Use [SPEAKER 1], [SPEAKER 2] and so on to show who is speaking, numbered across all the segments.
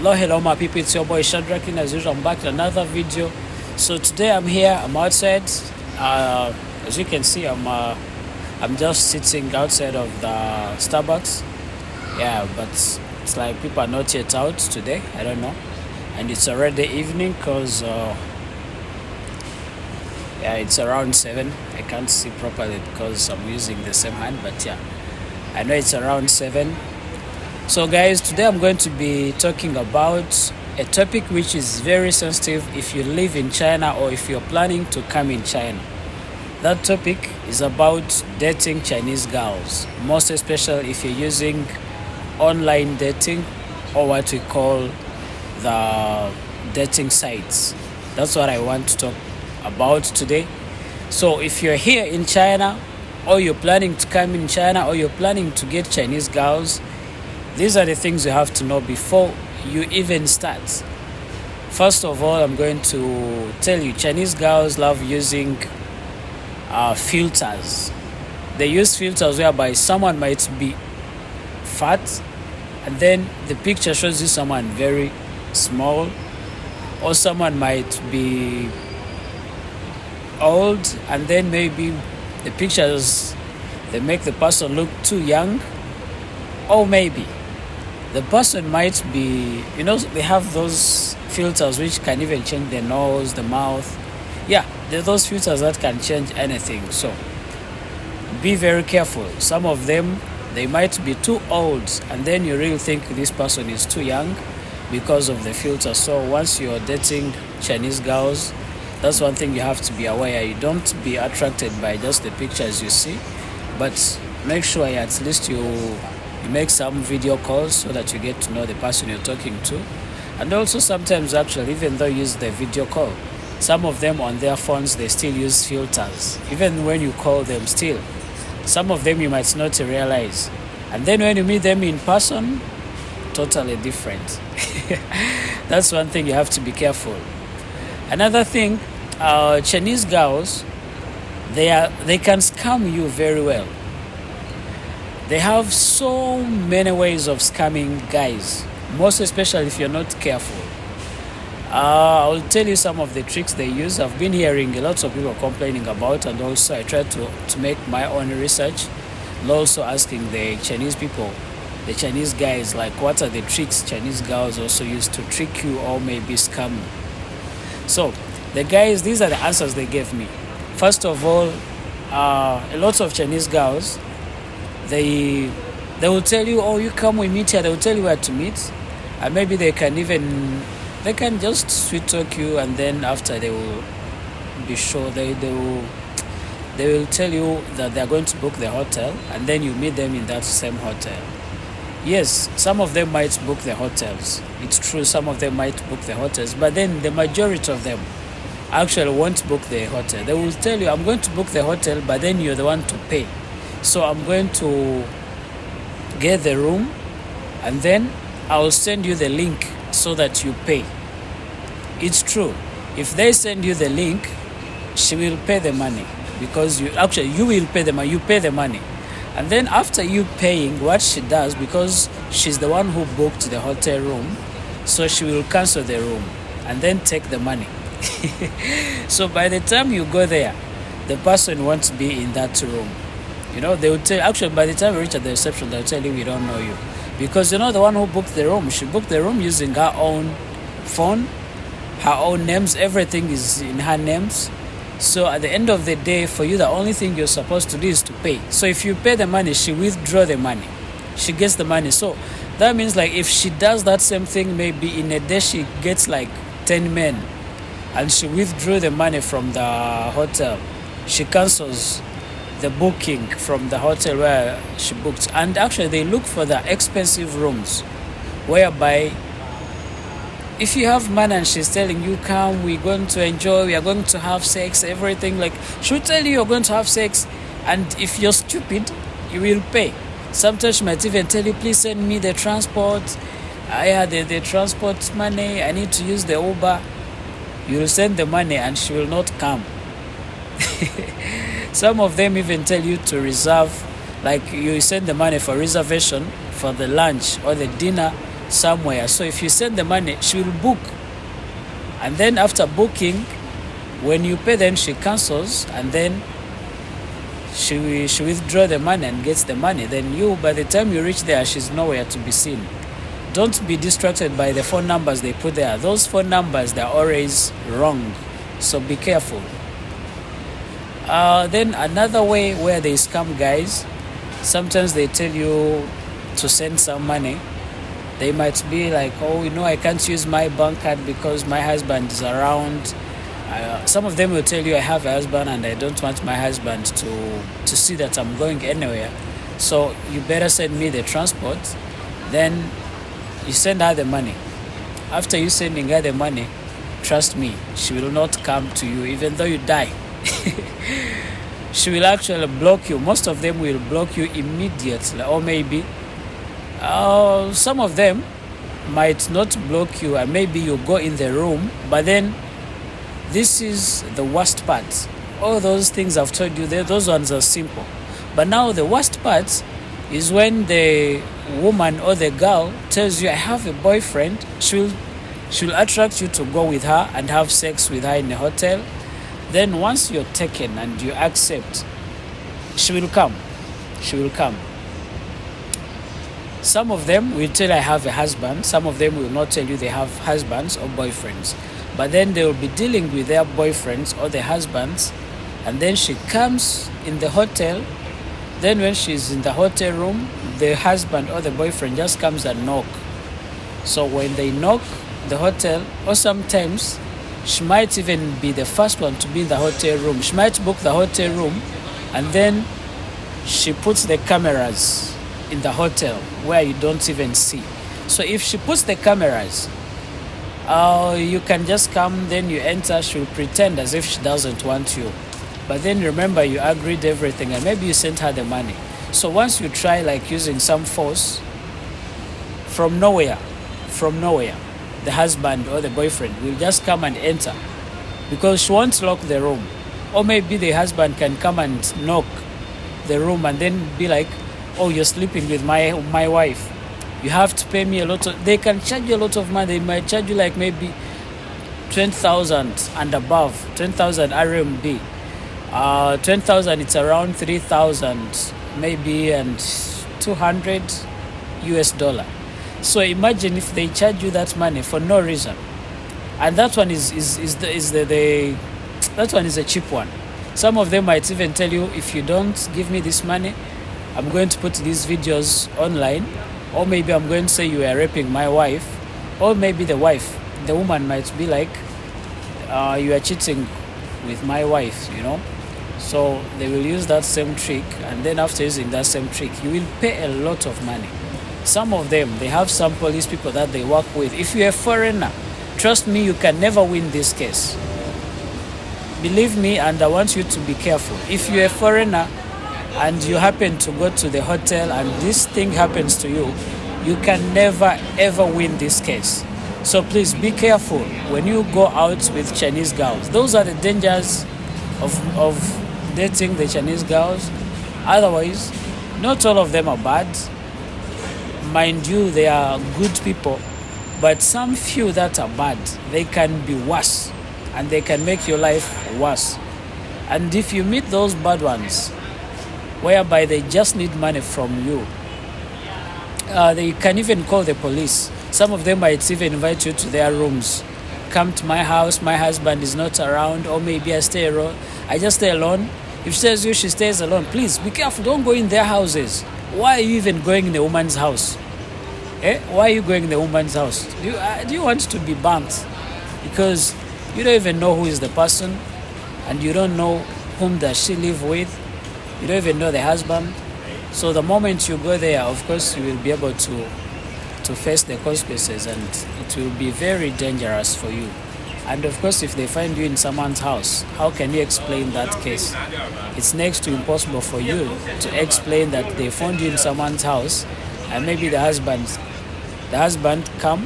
[SPEAKER 1] Hello my people, it's your boy Shadrack, and as usual I'm back with another video. So today I'm here, I'm outside. As you can see, I'm just sitting outside of the Starbucks. Yeah, but it's like people are not yet out today, I don't know. And it's already evening because yeah, it's around 7. I can't see properly because I'm using the same hand, but yeah, I know it's around 7. So guys, today I'm going to be talking about a topic which is very sensitive if you live in China or if you're planning to come in China. That topic is about dating Chinese girls, most especially if you're using online dating or what we call the dating sites. That's what I want to talk about today. So if you're here in China or you're planning to come in China or you're planning to get Chinese girls, these are the things you have to know before you even start. First of all, I'm going to tell you Chinese girls love using filters. They use filters whereby someone might be fat and then the picture shows you someone very small, or someone might be old and then maybe the pictures they make the person look too young, or maybe the person might be, they have those filters which can even change the nose, the mouth. Yeah, there's those filters that can change anything. So be very careful. Some of them, they might be too old and then you really think this person is too young because of the filter. So once you're dating Chinese girls, that's one thing you have to be aware. You don't be attracted by just the pictures you see, but make sure at least you make some video calls so that you get to know the person you're talking to. And also sometimes actually, even though you use the video call, some of them on their phones, they still use filters. Even when you call them still, some of them you might not realize. And then when you meet them in person, totally different. That's one thing you have to be careful. Another thing, Chinese girls, they can scam you very well. They have so many ways of scamming guys, most especially if you're not careful. I'll tell you some of the tricks they use. I've been hearing a lot of people complaining about, and also I tried to make my own research, and also asking the Chinese people, the Chinese guys, like what are the tricks Chinese girls also use to trick you or maybe scam you. So the guys, these are the answers they gave me. First of all, a lot of Chinese girls, they will tell you, oh, you come, we meet here. They will tell you where to meet, and maybe they can just sweet talk you, and then after they will be sure they will tell you that they are going to book the hotel, and then you meet them in that same hotel. Yes, some of them might book the hotels. It's true, some of them might book the hotels, but then the majority of them actually won't book the hotel. They will tell you, I'm going to book the hotel, but then you're the one to pay. So I'm going to get the room and then I'll send you the link so that you pay. It's true. If they send you the link, she will pay the money because you will pay the money. You pay the money. And then after you paying, what she does, because she's the one who booked the hotel room, so she will cancel the room and then take the money. So by the time you go there, the person won't be in that room. They will tell, actually by the time you reach at the reception, they'll tell you we don't know you. Because the one who booked the room, she booked the room using her own phone, her own names, everything is in her names. So at the end of the day, for you, the only thing you're supposed to do is to pay. So if you pay the money, she withdraw the money. She gets the money. So that means like if she does that same thing, maybe in a day she gets like 10 men and she withdrew the money from the hotel, she cancels the booking from the hotel where she booked. And actually they look for the expensive rooms whereby if you have money and she's telling you, come, we're going to enjoy, we are going to have sex, everything, like she'll tell you you're going to have sex, and if you're stupid you will pay. Sometimes she might even tell you, please send me the transport, I had the transport money, I need to use the Uber. You'll send the money and she will not come. Some of them even tell you to reserve, like you send the money for reservation for the lunch or the dinner somewhere. So if you send the money, she will book. And then after booking, when you pay, then she cancels, and then she withdraw the money and gets the money. Then you, by the time you reach there, she's nowhere to be seen. Don't be distracted by the phone numbers they put there. Those phone numbers, they're always wrong. So be careful. Then another way where they scam guys, sometimes they tell you to send some money. They might be like, oh, I can't use my bank card because my husband is around. Some of them will tell you, I have a husband and I don't want my husband to see that I'm going anywhere. So you better send me the transport. Then you send her the money. After you sending her the money, trust me, she will not come to you even though you die. She will actually block you. Most of them will block you immediately, or maybe some of them might not block you, and maybe you go in the room. But then this is the worst part. All those things I've told you there, those ones are simple. But now the worst part is when the woman or the girl tells you, I have a boyfriend. She'll attract you to go with her and have sex with her in a hotel. Then once you're taken and you accept, she will come. Some of them will tell I have a husband. Some of them will not tell you they have husbands or boyfriends. But then they will be dealing with their boyfriends or their husbands. And then she comes in the hotel. Then when she's in the hotel room, the husband or the boyfriend just comes and knock. So when they knock the hotel, or sometimes she might even be the first one to be in the hotel room. She might book the hotel room, and then she puts the cameras in the hotel where you don't even see. So if she puts the cameras, you can just come, then you enter, she'll pretend as if she doesn't want you. But then remember, you agreed everything, and maybe you sent her the money. So once you try like using some force, from nowhere, the husband or the boyfriend will just come and enter, because she won't lock the room. Or maybe the husband can come and knock the room and then be like, oh, you're sleeping with my wife, you have to pay me a lot of, they can charge you a lot of money. They might charge you like maybe 20,000 and above, 10,000 RMB. 10,000, it's around 3,000 maybe, and 200 US dollar. So imagine if they charge you that money for no reason. And that one that one is a cheap one. Some of them might even tell you, if you don't give me this money, I'm going to put these videos online. Or maybe I'm going to say you are raping my wife. Or maybe the woman might be like, you are cheating with my wife, So they will use that same trick, and then after using that same trick, you will pay a lot of money. Some of them, they have some police people that they work with. If you're a foreigner, trust me, you can never win this case. Believe me, and I want you to be careful. If you're a foreigner and you happen to go to the hotel and this thing happens to you, you can never ever win this case. So please be careful when you go out with Chinese girls. Those are the dangers of dating the Chinese girls. Otherwise, not all of them are bad. Mind you, they are good people, but some few that are bad, they can be worse, and they can make your life worse. And if you meet those bad ones, whereby they just need money from you, they can even call the police. Some of them might even invite you to their rooms. Come to my house, my husband is not around, or maybe I just stay alone. If she tells you she stays alone, please be careful, don't go in their houses. Why are you even going in the woman's house? Why are you going in the woman's house? Do you want to be bumped? Because you don't even know who is the person, and you don't know whom does she live with. You don't even know the husband. So the moment you go there, of course, you will be able to face the consequences, and it will be very dangerous for you. And of course, if they find you in someone's house, how can you explain that case? It's next to impossible for you to explain that they found you in someone's house, and maybe the husband come.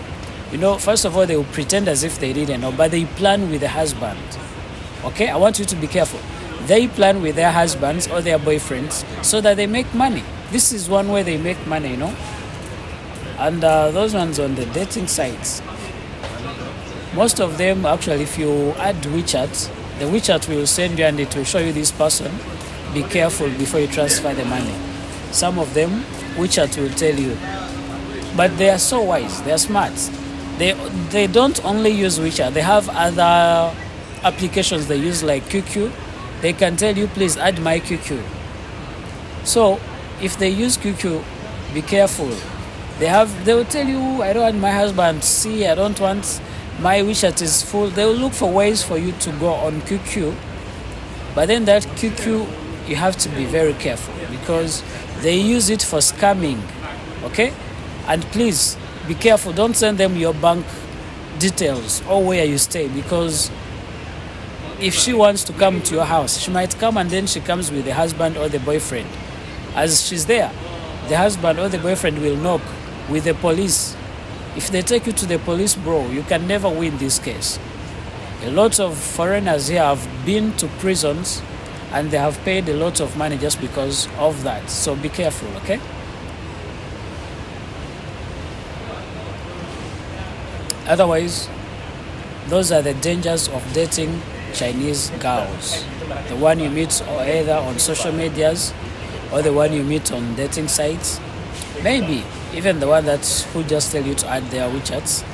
[SPEAKER 1] First of all, they will pretend as if they didn't know, but they plan with the husband. Okay, I want you to be careful. They plan with their husbands or their boyfriends so that they make money. This is one way they make money, And those ones on the dating sites, most of them actually, if you add WeChat, the WeChat will send you and it will show you this person. Be careful before you transfer the money. Some of them, WeChat will tell you. But they are so wise, they are smart. They don't only use WeChat, they have other applications they use like QQ. They can tell you, please add my QQ. So if they use QQ, be careful. They will tell you, I don't want my husband to see, I don't want my WeChat is full. They will look for ways for you to go on QQ. But then that QQ, you have to be very careful because they use it for scamming. Okay? And please be careful. Don't send them your bank details or where you stay, because if she wants to come to your house, she might come and then she comes with the husband or the boyfriend. As she's there, the husband or the boyfriend will knock with the police. If they take you to the police, bro, you can never win this case. A lot of foreigners here have been to prisons and they have paid a lot of money just because of that. So be careful, okay? Otherwise, those are the dangers of dating Chinese girls. The one you meet either on social medias or the one you meet on dating sites. Maybe even the one who just tell you to add their WeChats,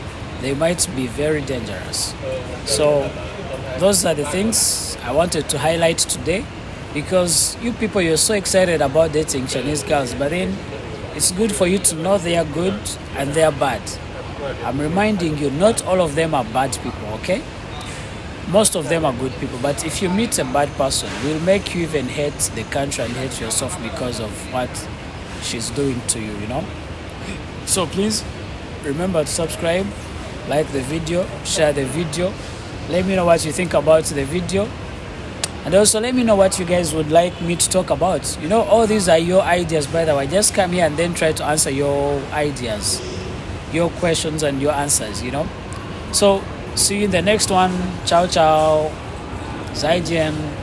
[SPEAKER 1] they might be very dangerous. So those are the things I wanted to highlight today, because you people, you're so excited about dating Chinese girls, but then it's good for you to know they are good and they are bad. I'm reminding you, not all of them are bad people, okay? Most of them are good people, but if you meet a bad person, it will make you even hate the country and hate yourself because of what she's doing to you, you know? So please remember to subscribe, like the video, share the video. Let me know what you think about the video. And also let me know what you guys would like me to talk about. You know, all these are your ideas, by the way. Just come here and then try to answer your ideas, your questions and your answers, you know. So see you in the next one. Ciao, ciao. Zaijian.